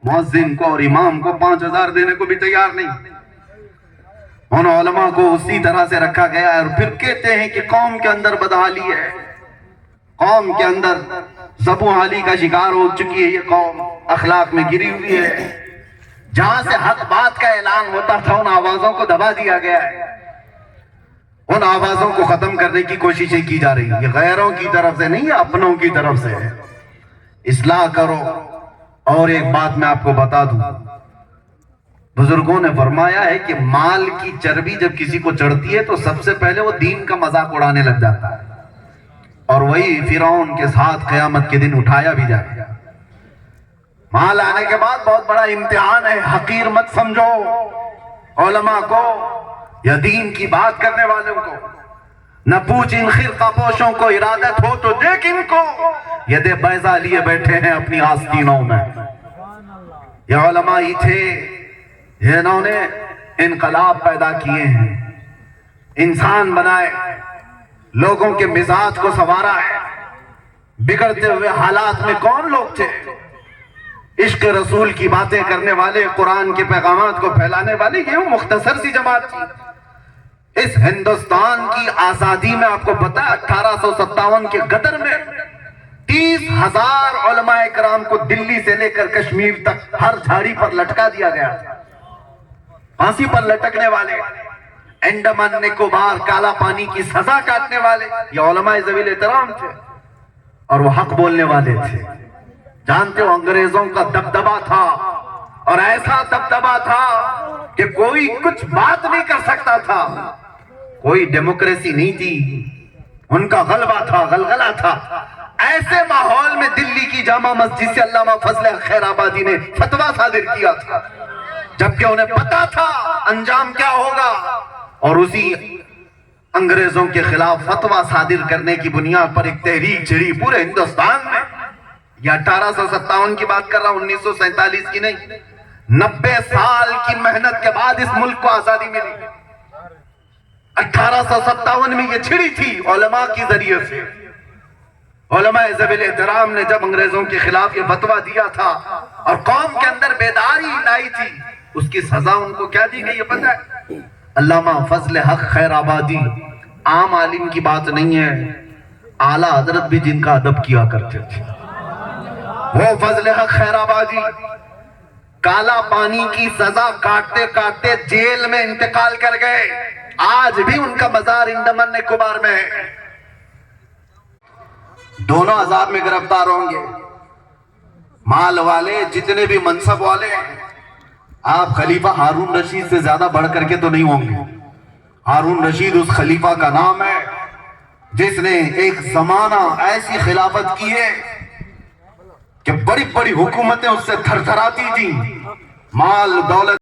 مؤذن کو اور امام کو 5,000 دینے کو بھی تیار نہیں. ان علماء کو اسی طرح سے رکھا گیا ہے. اور پھر کہتے ہیں کہ قوم کے اندر بدحالی ہے, قوم کے اندر زبوں حالی کا شکار ہو چکی ہے, یہ قوم اخلاق میں گری ہوئی ہے. جہاں سے حق بات کا اعلان ہوتا تھا ان آوازوں کو دبا دیا گیا ہے, ان آوازوں کو ختم کرنے کی کوششیں کی جا رہی ہیں. یہ غیروں کی طرف سے نہیں, یہ اپنوں کی طرف سے ہے. اصلاح کرو. اور ایک بات میں آپ کو بتا دوں, بزرگوں نے فرمایا ہے کہ مال کی چربی جب کسی کو چڑھتی ہے تو سب سے پہلے وہ دین کا مذاق اڑانے لگ جاتا ہے, اور وہی فرعون کے ساتھ قیامت کے دن اٹھایا بھی جائے گا. مال آنے کے بعد بہت بڑا امتحان ہے, حقیر مت سمجھو علماء کو یا دین کی بات کرنے والوں کو. نہ پوچھ ان خرقہ پوشوں کو, ارادت ہو تو دیکھ ان کو, یہ دے بیضا لیے بیٹھے ہیں اپنی آستینوں میں. یہ علماء ہی تھے جنہوں نے انقلاب پیدا کیے ہیں, انسان بنائے, لوگوں کے مزاج کو سنوارا ہے. بگڑتے ہوئے حالات میں کون لوگ تھے؟ عشق رسول کی باتیں کرنے والے, قرآن کے پیغامات کو پھیلانے والے, یہ مختصر سی جماعت تھی. اس ہندوستان کی آزادی میں آپ کو پتا ہے 1857 کے غدر میں 30,000 علماء کرام کو دلی سے لے کر کشمیر تک ہر جھاڑی پر لٹکا دیا گیا. پھانسی پر لٹکنے والے, انڈمان نکوبار کالا پانی کی سزا کاٹنے والے, یہ علماء ذوی احترام تھے اور وہ حق بولنے والے تھے. جانتے ہو انگریزوں کا دبدبا تھا, اور ایسا دبدبا تھا کہ کوئی کچھ بات نہیں کر سکتا تھا. کوئی ڈیموکریسی نہیں تھی, ان کا غلبہ تھا, غلغلہ تھا. ایسے ماحول میں دلی کی جامع مسجد سے علامہ فضل خیر آبادی نے فتویٰ صادر کیا تھا, جبکہ انہیں پتا تھا انجام کیا ہوگا. اور اسی انگریزوں کے خلاف فتویٰ صادر کرنے کی بنیاد پر ایک تحریک چھڑی پورے ہندوستان میں. یہ 1857 کی بات کر رہا ہوں, 1947 کی نہیں. 90 سال کی محنت کے بعد اس ملک کو آزادی ملی. 1857 میں یہ چھڑی تھی علماء کی ذریعے سے. علماء ذوی احترام نے جب انگریزوں کے خلاف یہ فتویٰ دیا تھا اور قوم کے اندر بیداری لائی تھی, اس کی سزا ان کو کیا دی گئی یہ پتہ ہے؟ علامہ فضل حق خیر آبادی عام عالم کی بات نہیں ہے, اعلیٰ حضرت بھی جن کا ادب کیا کرتے تھے. وہ فضل حق خیر آبادی کالا پانی کی سزا کاٹتے کاٹتے جیل میں انتقال کر گئے. آج بھی ان کا مزار انڈمان نکوبار میں ہے. دونوں عذاب میں گرفتار ہوں گے. مال والے جتنے بھی منصب والے, آپ خلیفہ ہارون رشید سے زیادہ بڑھ کر کے تو نہیں ہوں گے. ہارون رشید اس خلیفہ کا نام ہے جس نے ایک زمانہ ایسی خلافت کی ہے کہ بڑی بڑی حکومتیں اس سے تھر تھراتی تھیں. مال دولت